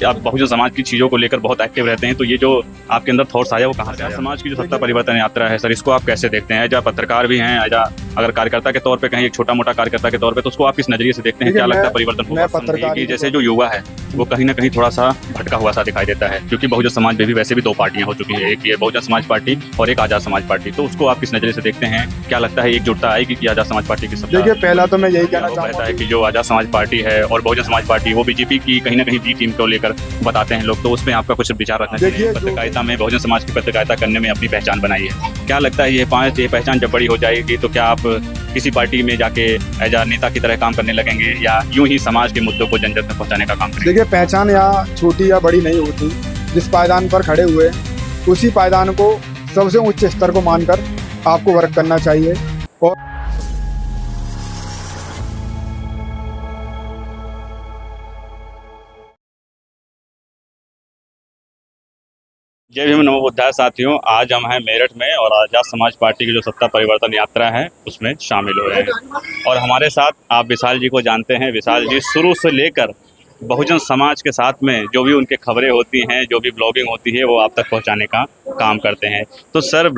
आप बहुजन समाज की चीज़ों को लेकर बहुत एक्टिव रहते हैं, तो ये जो आपके अंदर थॉट्स आया वो कहाँ से आया? समाज की जो सत्ता परिवर्तन यात्रा है सर, इसको आप कैसे देखते हैं? एज पत्रकार भी हैं, एज अगर कार्यकर्ता के तौर पे कहीं एक छोटा मोटा कार्यकर्ता के तौर पे, तो उसको आप किस नजरिए से देखते हैं? क्या लगता है परिवर्तन होगा? पत्रकार की जैसे जो युवा है वो कहीं ना कहीं थोड़ा सा भटका हुआ सा दिखाई देता है, क्योंकि बहुजन समाज में भी वैसे भी दो पार्टियां हो चुकी हैं, एक ये बहुजन समाज पार्टी और एक आजाद समाज पार्टी, तो उसको आप किस नजरिए से देखते हैं? क्या लगता है एकजुटता आएगी कि आजाद समाज पार्टी की सत्ता? देखिए, पहला तो मैं यही कहना चाहता है कि जो आजाद समाज पार्टी है और बहुजन समाज पार्टी वो बीजेपी की कहीं ना कहीं बी टीम को लेकर बताते हैं लोग, तो उसमें आपका कुछ विचार रखना चाहिए? पत्रकारिता में बहुजन समाज की पत्रकारिता करने में अपनी पहचान बनाई है, क्या लगता है ये पहचान जब बड़ी हो जाएगी तो क्या आप किसी पार्टी में जाके एज नेता की तरह काम करने लगेंगे या यूं ही समाज के मुद्दों को जन जन तक पहुंचाने का काम करेंगे? देखिए, पहचान या छोटी या बड़ी नहीं होती, जिस पायदान पर खड़े हुए उसी पायदान को सबसे उच्च स्तर को मानकर आपको वर्क करना चाहिए। और जय भीम नमो बुद्धाय साथियों, आज हम हैं मेरठ में और आजाद समाज पार्टी की जो सत्ता परिवर्तन यात्रा है उसमें शामिल हो रहे हैं। और हमारे साथ आप विशाल जी को जानते हैं। विशाल जी शुरू से लेकर बहुजन समाज के साथ में जो भी उनके खबरें होती हैं, जो भी ब्लॉगिंग होती है, वो आप तक पहुंचाने का काम करते हैं। तो सर,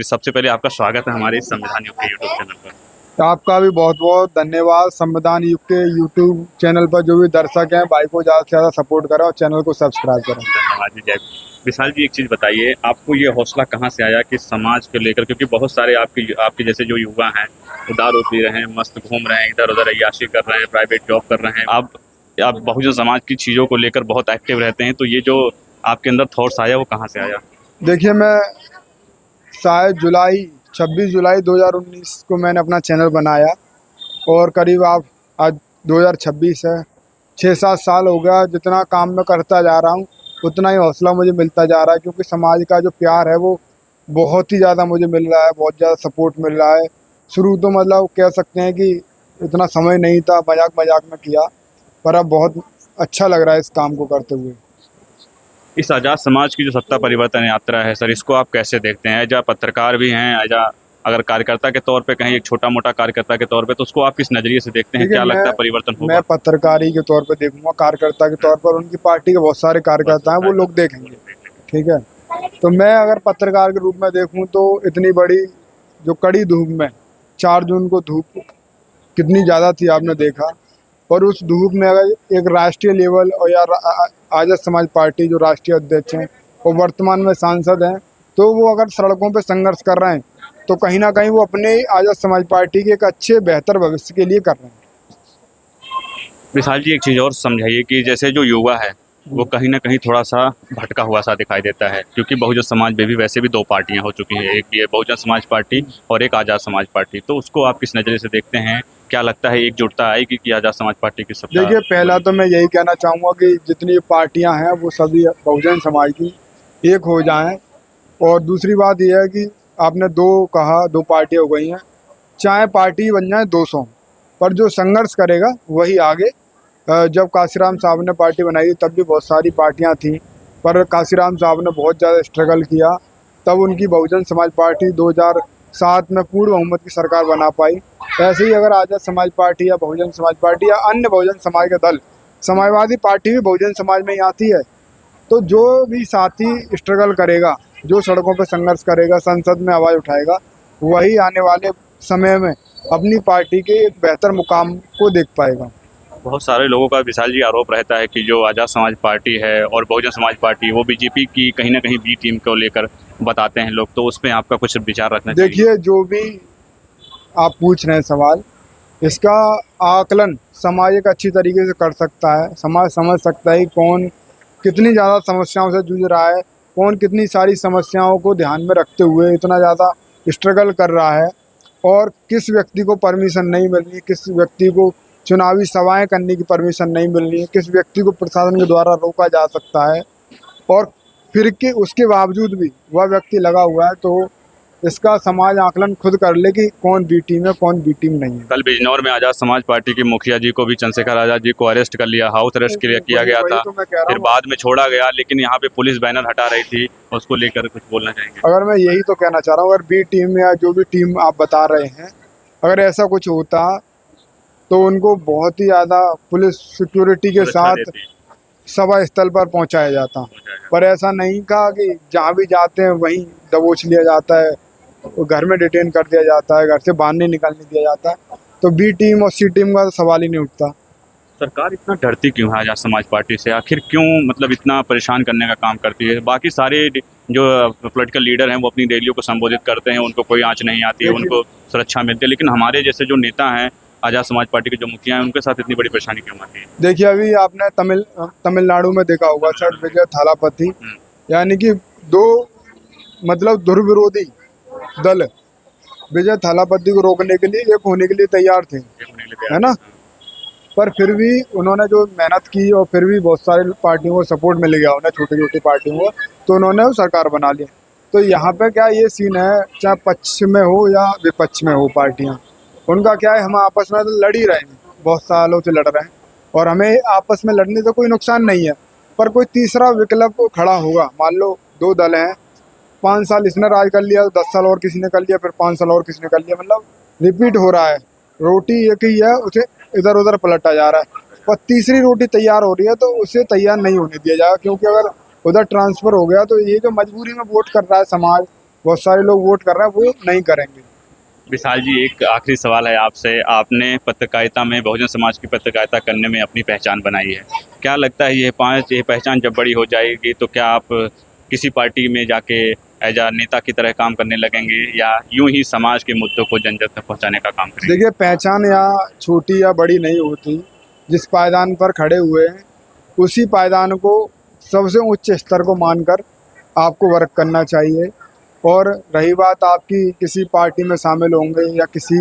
सबसे पहले आपका स्वागत है हमारे संविधान युग के यूट्यूब चैनल पर। आपका भी बहुत बहुत धन्यवाद। संविधान युग के यूट्यूब चैनल पर जो भी दर्शक हैं, भाई को ज़्यादा से ज़्यादा सपोर्ट करें और चैनल को सब्सक्राइब करें। धन्यवाद जी। जय। विशाल जी, एक चीज़ बताइए, आपको ये हौसला कहाँ से आया कि समाज को लेकर, क्योंकि बहुत सारे आपके जैसे जो युवा हैं वो दारू पी रहे हैं, मस्त घूम रहे हैं, इधर उधर अय्याशी कर रहे हैं, प्राइवेट जॉब कर रहे हैं, आप बहुजन समाज की चीज़ों को लेकर बहुत एक्टिव रहते हैं, तो ये जो आपके अंदर थॉट्स आया वो कहाँ से आया? देखिए, मैं शायद 26 जुलाई 2019 को मैंने अपना चैनल बनाया और करीब आज 2026 है, 6-7 साल हो गया। जितना काम मैं करता जा रहा हूँ उतना ही हौसला मुझे मिलता जा रहा है, क्योंकि समाज का जो प्यार है वो बहुत ही ज़्यादा मुझे मिल रहा है, बहुत ज़्यादा सपोर्ट मिल रहा है। शुरू तो मतलब कह सकते हैं कि इतना समय नहीं था, मजाक मजाक में किया, पर अब बहुत अच्छा लग रहा है इस काम को करते हुए। इस आज़ाद समाज की जो सत्ता परिवर्तन यात्रा है सर, इसको आप कैसे देखते हैं? एज पत्रकार भी हैं, एज अगर कार्यकर्ता के तौर पे कहीं एक छोटा मोटा कार्यकर्ता के तौर पे, तो उसको आप किस नज़रिए से देखते हैं? क्या लगता है परिवर्तन होगा? मैं पत्रकारी के तौर पे देखूंगा, कार्यकर्ता के तौर पर उनकी पार्टी के बहुत सारे कार्यकर्ता हैं, वो लोग देखेंगे, ठीक है। तो मैं अगर पत्रकार के रूप में देखूं तो इतनी बड़ी जो कड़ी धूप में 4 जून को धूप कितनी ज़्यादा थी आपने देखा, और उस धूप में अगर एक राष्ट्रीय लेवल और या आजाद समाज पार्टी जो राष्ट्रीय अध्यक्ष हैं और वर्तमान में सांसद हैं, तो वो अगर सड़कों पे संघर्ष कर रहे हैं तो कहीं ना कहीं वो अपने आजाद समाज पार्टी के एक अच्छे बेहतर भविष्य के लिए कर रहे हैं। विशाल जी, एक चीज़ और समझाइए कि जैसे जो युवा है वो कहीं ना कहीं थोड़ा सा भटका हुआ सा दिखाई देता है, क्योंकि बहुजन समाज में भी वैसे भी दो पार्टियां हो चुकी हैं, एक ये बहुजन समाज पार्टी और एक आज़ाद समाज पार्टी, तो उसको आप किस नज़रिए से देखते हैं? क्या लगता है एकजुटता आएगी कि आज़ाद समाज पार्टी की सत्ता? देखिए, पहला तो मैं यही कहना चाहूँगा कि जितनी पार्टियां हैं वो सभी बहुजन समाज की एक हो जाएं। और दूसरी बात यह है कि आपने दो पार्टियां हो गई हैं, चाहे पार्टी बन जाए 200, पर जो संघर्ष करेगा वही आगे। जब काशीराम साहब ने पार्टी बनाई तब भी बहुत सारी पार्टियां थीं, पर काशीराम साहब ने बहुत ज़्यादा स्ट्रगल किया, तब उनकी बहुजन समाज पार्टी 2007 में पूर्ण बहुमत की सरकार बना पाई। ऐसे ही अगर आजाद समाज पार्टी या बहुजन समाज पार्टी या अन्य बहुजन समाज के दल, समाजवादी पार्टी भी बहुजन समाज में ही आती है, तो जो भी साथी स्ट्रगल करेगा, जो सड़कों पर संघर्ष करेगा, संसद में आवाज़ उठाएगा, वही आने वाले समय में अपनी पार्टी के एक बेहतर मुकाम को देख पाएगा। बहुत सारे लोगों का विशाल जी आरोप रहता है कि जो आज़ाद समाज पार्टी है और बहुजन समाज पार्टी वो बीजेपी की कहीं ना कहीं बी टीम को लेकर बताते हैं लोग, तो उसमें आपका कुछ विचार रखना चाहिए? देखिए, जो भी आप पूछ रहे हैं सवाल, इसका आकलन समाज एक अच्छी तरीके से कर सकता है। समाज समझ सकता है कौन कितनी ज़्यादा समस्याओं से जूझ रहा है, कौन कितनी सारी समस्याओं को ध्यान में रखते हुए इतना ज़्यादा स्ट्रगल कर रहा है, और किस व्यक्ति को परमिशन नहीं मिल रही, किस व्यक्ति को चुनावी सभाएं करने की परमिशन नहीं मिल रही है, किस व्यक्ति को प्रशासन के द्वारा रोका जा सकता है, और फिर के उसके बावजूद भी वह व्यक्ति लगा हुआ है। तो इसका समाज आकलन खुद कर ले कि कौन बी टीम है, कौन बी टीम नहीं है। कल बिजनौर में आज़ाद समाज पार्टी के मुखिया जी को भी, चंद्रशेखर आज़ाद जी को अरेस्ट कर लिया, हाउस अरेस्ट किया गया था, फिर बाद में छोड़ा गया, लेकिन यहाँ पे पुलिस बैनर हटा रही थी, उसको लेकर कुछ बोलना चाहेंगे? अगर मैं यही तो कहना चाह रहा हूँ, अगर बी टीम या जो भी टीम आप बता रहे हैं, अगर ऐसा कुछ होता तो उनको बहुत ही ज़्यादा पुलिस सिक्योरिटी के साथ सभा स्थल पर पहुंचाया जाता, पर ऐसा नहीं कहा कि जहां भी जाते हैं वहीं दबोच लिया जाता है, घर में डिटेन कर दिया जाता है, घर से बाहर नहीं निकलने दिया जाता है। तो बी टीम और सी टीम का तो सवाल ही नहीं उठता। सरकार इतना डरती क्यों है आजाद समाज पार्टी से? आखिर क्यों मतलब इतना परेशान करने का काम करती है? बाकी सारे जो पॉलिटिकल लीडर हैं वो अपनी रैलियों को संबोधित करते हैं, उनको कोई आंच नहीं आती है, उनको सुरक्षा मिलती है, लेकिन हमारे जैसे जो नेता हैं आजाद समाज पार्टी के जो मुखिया हैं उनके साथ इतनी बड़ी परेशानी क्यों आती है? देखिए अभी आपने तमिलनाडु में देखा होगा सर, विजय थालापति यानी कि दो मतलब दुर्विरोधी दल विजय थालापति को रोकने के लिए एक होने के लिए तैयार थे, है ना, पर फिर भी उन्होंने जो मेहनत की और फिर भी बहुत सारी पार्टियों को सपोर्ट मिल गया उन्हें, छोटी छोटी पार्टियों को, तो उन्होंने वो सरकार बना ली। तो यहाँ पे क्या ये सीन है, चाहे पक्ष में हो या विपक्ष में हो पार्टियाँ, उनका क्या है, हम आपस में तो लड़ ही रहे हैं, बहुत सालों से लड़ रहे हैं और हमें आपस में लड़ने से कोई नुकसान नहीं है, पर कोई तीसरा विकल्प खड़ा होगा। मान लो दो दल हैं, 5 साल इसने राज कर लिया, 10 साल और किसी ने कर लिया, फिर 5 साल और किसी ने कर लिया, मतलब रिपीट हो रहा है, रोटी एक ही है, उसे इधर उधर पलटा जा रहा है, और तीसरी रोटी तैयार हो रही है तो उसे तैयार नहीं होने दिया जाएगा, क्योंकि अगर उधर ट्रांसफर हो गया तो ये जो मजबूरी में वोट कर रहा है समाज, बहुत सारे लोग वोट कर रहे हैं, वो नहीं करेंगे। विशाल जी, एक आखिरी सवाल है आपसे। आपने पत्रकारिता में, बहुजन समाज की पत्रकारिता करने में अपनी पहचान बनाई है, क्या लगता है ये पहचान जब बड़ी हो जाएगी तो क्या आप किसी पार्टी में जाके एज आ नेता की तरह काम करने लगेंगे या यूं ही समाज के मुद्दों को जन जन तक पहुंचाने का काम करेंगे? देखिए पहचान या छोटी या बड़ी नहीं होती, जिस पायदान पर खड़े हुए हैं उसी पायदान को सबसे उच्च स्तर को मानकर आपको वर्क करना चाहिए। और रही बात आपकी किसी पार्टी में शामिल होंगे या किसी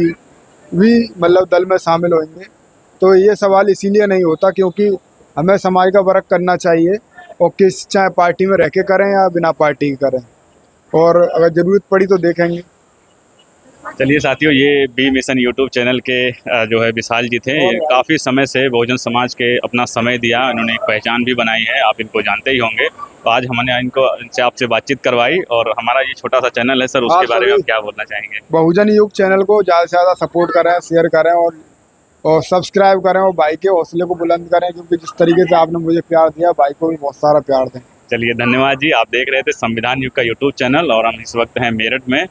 भी मतलब दल में शामिल होंगे, तो ये सवाल इसीलिए नहीं होता क्योंकि हमें समाज का वर्क करना चाहिए, और किस चाहे पार्टी में रह के करें या बिना पार्टी के करें, और अगर ज़रूरत पड़ी तो देखेंगे। चलिए साथियों, ये बी मिशन यूट्यूब चैनल के जो है विशाल जी थे, काफ़ी समय से बहुजन समाज के अपना समय दिया, इन्होंने एक पहचान भी बनाई है, आप इनको जानते ही होंगे। तो आज हमने इनसे आपसे बातचीत करवाई, और हमारा ये छोटा सा चैनल है सर, उसके बारे में आप क्या बोलना चाहेंगे? बहुजन युग चैनल को ज़्यादा से ज़्यादा सपोर्ट करें, शेयर करें और सब्सक्राइब करें, और भाई के हौसले को बुलंद करें, क्योंकि जिस तरीके से आपने मुझे प्यार दिया, भाई को भी बहुत सारा प्यार दें। चलिए धन्यवाद जी। आप देख रहे थे संविधान युग का यूट्यूब चैनल, और हम इस वक्त हैं मेरठ में,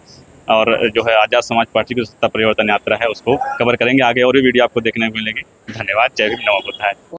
और जो है आज़ाद समाज पार्टी की सत्ता परिवर्तन यात्रा है उसको कवर करेंगे। आगे और भी वीडियो आपको देखने को मिलेगी। धन्यवाद। जय भीम, नमो बुद्धाय।